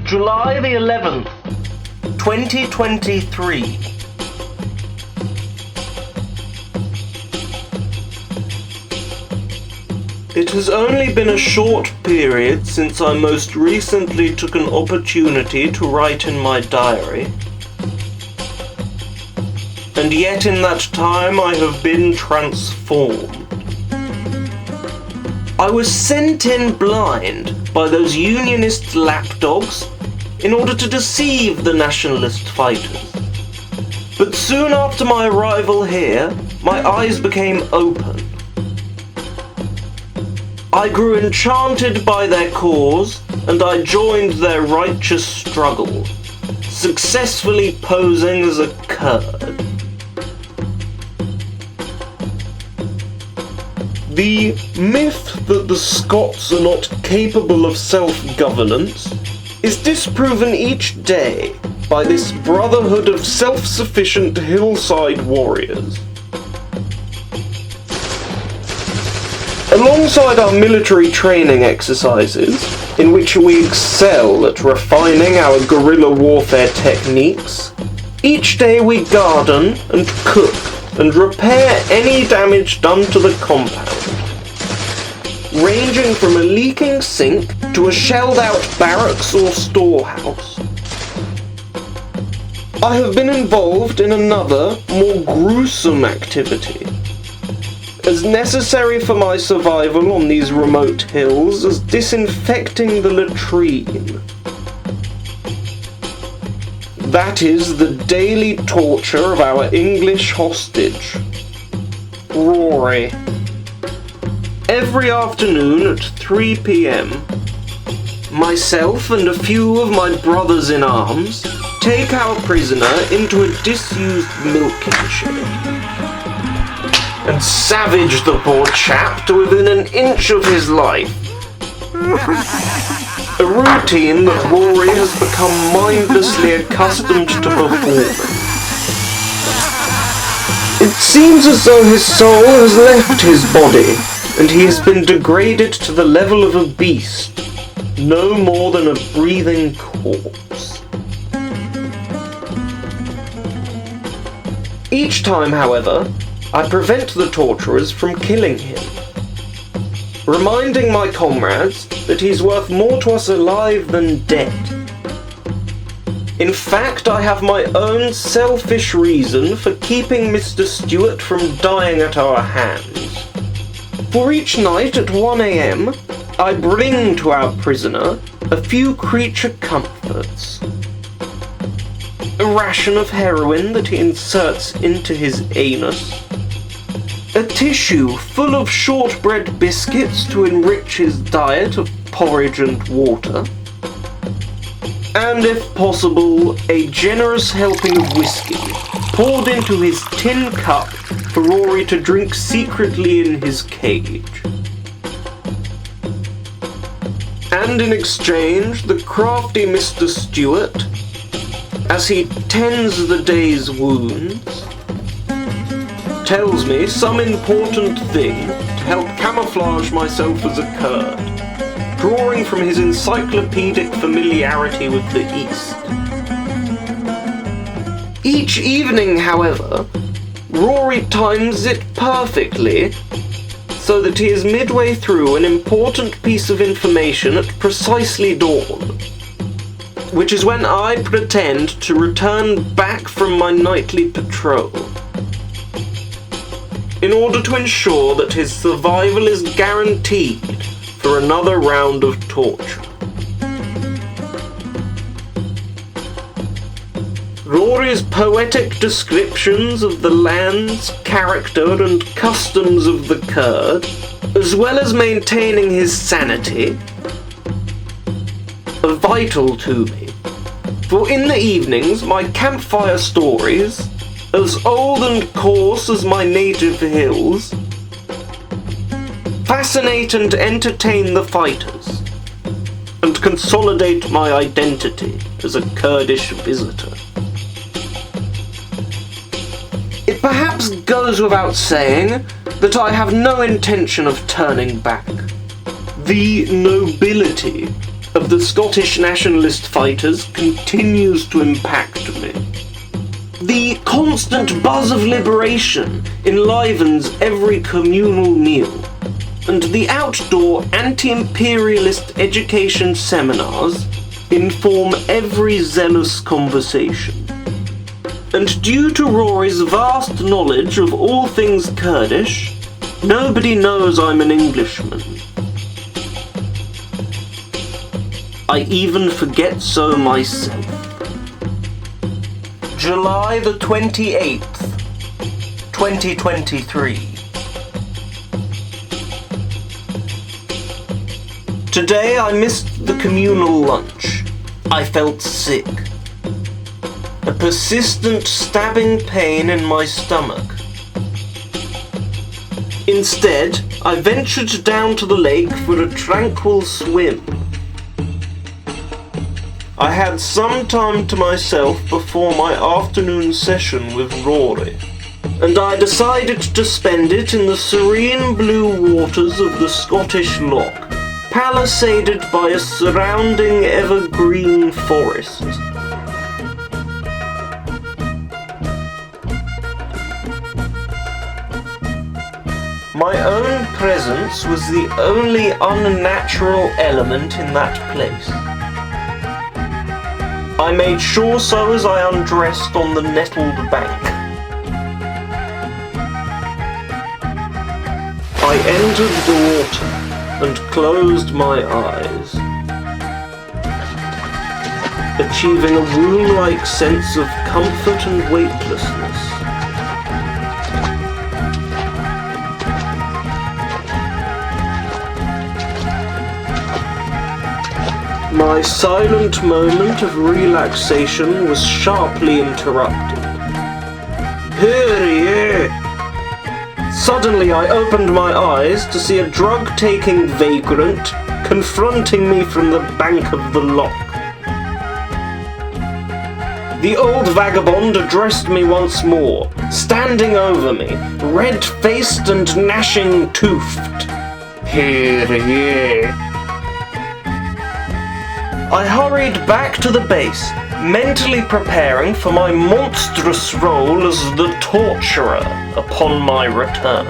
July the 11th, 2023. It has only been a short period since I most recently took an opportunity to write in my diary. And yet in that time I have been transformed. I was sent in blind by those Unionist lapdogs in order to deceive the nationalist fighters. But soon after my arrival here, my eyes became open. I grew enchanted by their cause, and I joined their righteous struggle, successfully posing as a Kurd. The myth that the Scots are not capable of self-governance is disproven each day by this brotherhood of self-sufficient hillside warriors. Alongside our military training exercises, in which we excel at refining our guerrilla warfare techniques, each day we garden and cook and repair any damage done to the compound, ranging from a leaking sink to a shelled-out barracks or storehouse. I have been involved in another, more gruesome activity, as necessary for my survival on these remote hills as disinfecting the latrine. That is the daily torture of our English hostage, Rory. Every afternoon at 3 p.m, myself and a few of my brothers in arms take our prisoner into a disused milking shed and savage the poor chap to within an inch of his life. a routine that Rory has become mindlessly accustomed to performing. It seems as though his soul has left his body, and he has been degraded to the level of a beast, no more than a breathing corpse. Each time, however, I prevent the torturers from killing him, reminding my comrades that he's worth more to us alive than dead. In fact, I have my own selfish reason for keeping Mr. Stewart from dying at our hands. For each night at 1 a.m, I bring to our prisoner a few creature comforts. A ration of heroin that he inserts into his anus. A tissue full of shortbread biscuits to enrich his diet of porridge and water. And if possible, a generous helping of whiskey poured into his tin cup for Rory to drink secretly in his cage. And in exchange, the crafty Mr. Stewart, as he tends the day's wounds, tells me some important thing to help camouflage myself as a Kurd, drawing from his encyclopedic familiarity with the East. Each evening, however, Rory times it perfectly so that he is midway through an important piece of information at precisely dawn, which is when I pretend to return back from my nightly patrol, in order to ensure that his survival is guaranteed for another round of torture. Rory's poetic descriptions of the lands, character and customs of the Kurd, as well as maintaining his sanity, are vital to me. For in the evenings, my campfire stories, as old and coarse as my native hills, fascinate and entertain the fighters, and consolidate my identity as a Kurdish visitor. It perhaps goes without saying that I have no intention of turning back. The nobility of the Scottish nationalist fighters continues to impact me. The constant buzz of liberation enlivens every communal meal, and the outdoor anti-imperialist education seminars inform every zealous conversation. And due to Rory's vast knowledge of all things Kurdish, nobody knows I'm an Englishman. I even forget so myself. July the 28th, 2023. Today I missed the communal lunch. I felt sick. A persistent stabbing pain in my stomach. Instead, I ventured down to the lake for a tranquil swim. I had some time to myself before my afternoon session with Rory, and I decided to spend it in the serene blue waters of the Scottish Loch, palisaded by a surrounding evergreen forest. My own presence was the only unnatural element in that place. I made sure so as I undressed on the nettled bank. I entered the water and closed my eyes, achieving a womb-like sense of comfort and weightlessness. My silent moment of relaxation was sharply interrupted. Hurry! Suddenly I opened my eyes to see a drug-taking vagrant confronting me from the bank of the loch. The old vagabond addressed me once more, standing over me, red-faced and gnashing-toothed. "Hear ye." I hurried back to the base, mentally preparing for my monstrous role as the torturer upon my return.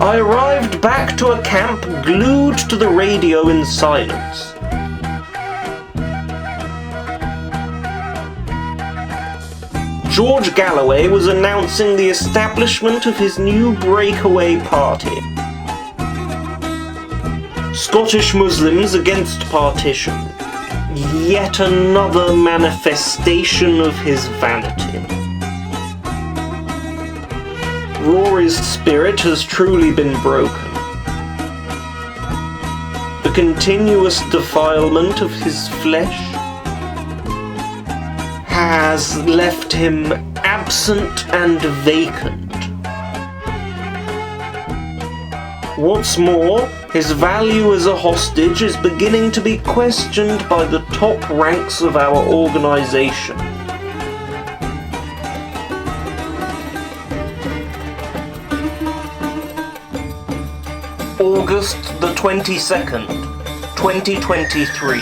I arrived back to a camp glued to the radio in silence. George Galloway was announcing the establishment of his new breakaway party. Scottish Muslims against partition. Yet another manifestation of his vanity. Rory's spirit has truly been broken. The continuous defilement of his flesh has left him absent and vacant. What's more, his value as a hostage is beginning to be questioned by the top ranks of our organisation. August the 22nd, 2023.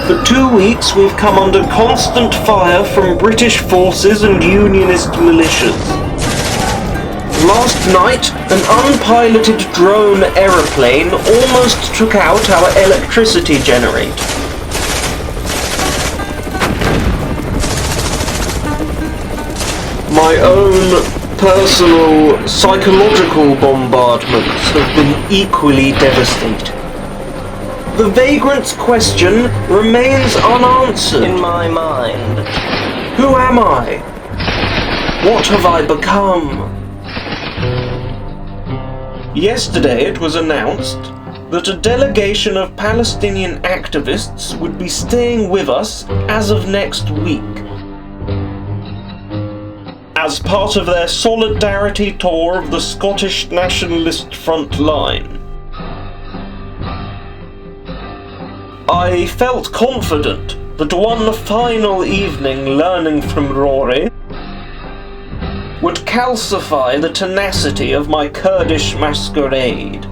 For 2 weeks we've come under constant fire from British forces and Unionist militias. Last night, an unpiloted drone aeroplane almost took out our electricity generator. My own personal psychological bombardments have been equally devastating. The vagrant's question remains unanswered in my mind. Who am I? What have I become? Yesterday it was announced that a delegation of Palestinian activists would be staying with us as of next week, as part of their solidarity tour of the Scottish Nationalist front line. I felt confident that one final evening learning from Rory would calcify the tenacity of my Kurdish masquerade.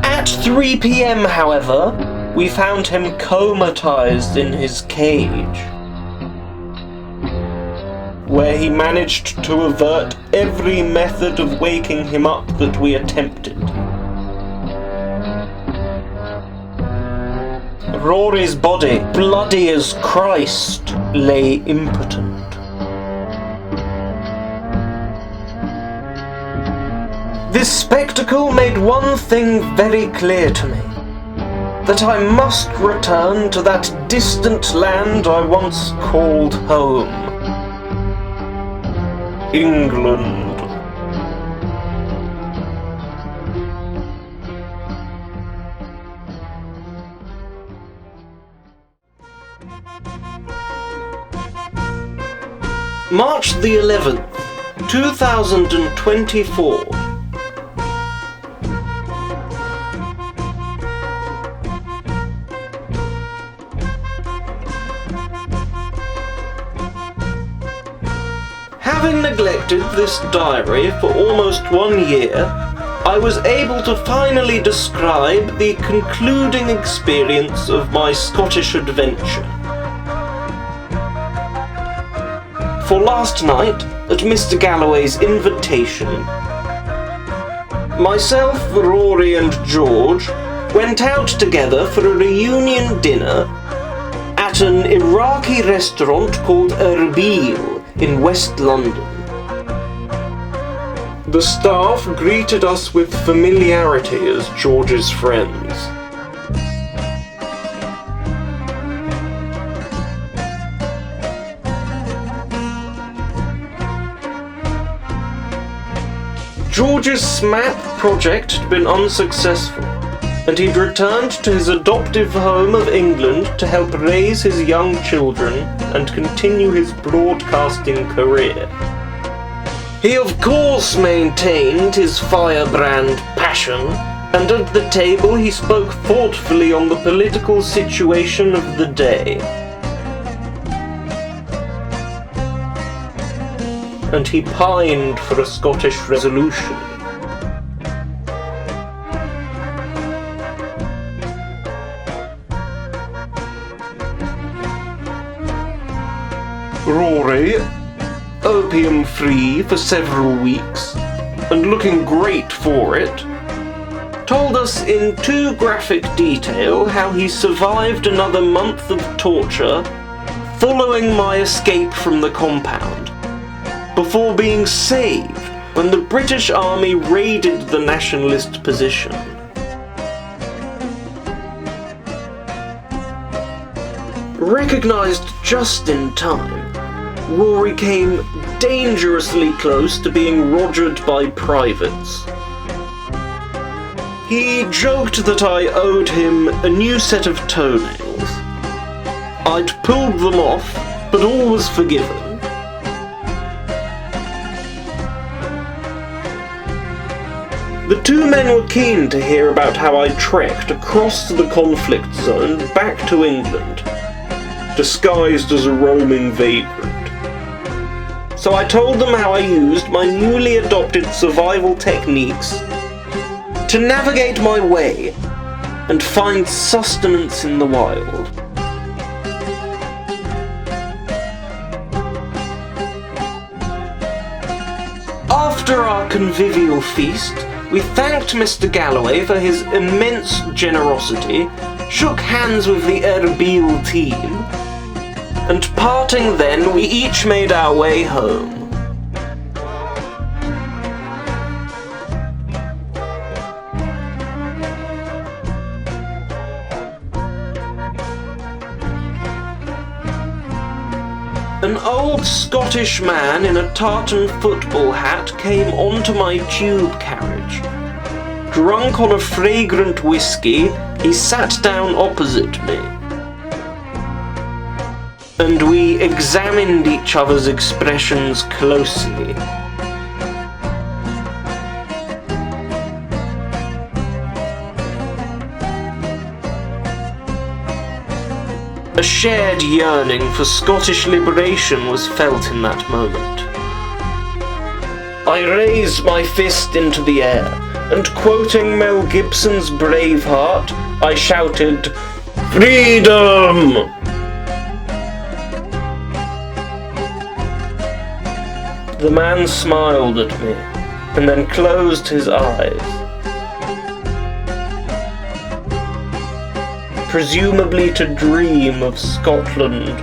At 3 p.m, however, we found him comatized in his cage, where he managed to avert every method of waking him up that we attempted. Rory's body, bloody as Christ, lay impotent. This spectacle made one thing very clear to me, that I must return to that distant land I once called home. England. March the 11th, 2024. Having neglected this diary for almost 1 year, I was able to finally describe the concluding experience of my Scottish adventure. For last night, at Mr. Galloway's invitation, myself, Rory and George went out together for a reunion dinner at an Iraqi restaurant called Erbil in West London. The staff greeted us with familiarity as George's friends. George's SMAP project had been unsuccessful, and he'd returned to his adoptive home of England to help raise his young children and continue his broadcasting career. He of course maintained his firebrand passion, and at the table he spoke thoughtfully on the political situation of the day. And he pined for a Scottish resolution. Rory, opium-free for several weeks, and looking great for it, told us in too graphic detail how he survived another month of torture following my escape from the compound, before being saved when the British Army raided the nationalist position. Recognised just in time, Rory came dangerously close to being rogered by privates. He joked that I owed him a new set of toenails. I'd pulled them off, but all was forgiven. The two men were keen to hear about how I trekked across the conflict zone back to England, disguised as a roaming vagrant. So I told them how I used my newly adopted survival techniques to navigate my way and find sustenance in the wild. After our convivial feast, we thanked Mr. Galloway for his immense generosity, shook hands with the Erbil team, and parting then, we each made our way home. An old Scottish man in a tartan football hat came onto my tube carriage. Drunk on a fragrant whiskey, he sat down opposite me, and we examined each other's expressions closely. A shared yearning for Scottish liberation was felt in that moment. I raised my fist into the air, and quoting Mel Gibson's Braveheart, I shouted, "Freedom!" The man smiled at me, and then closed his eyes, presumably to dream of Scotland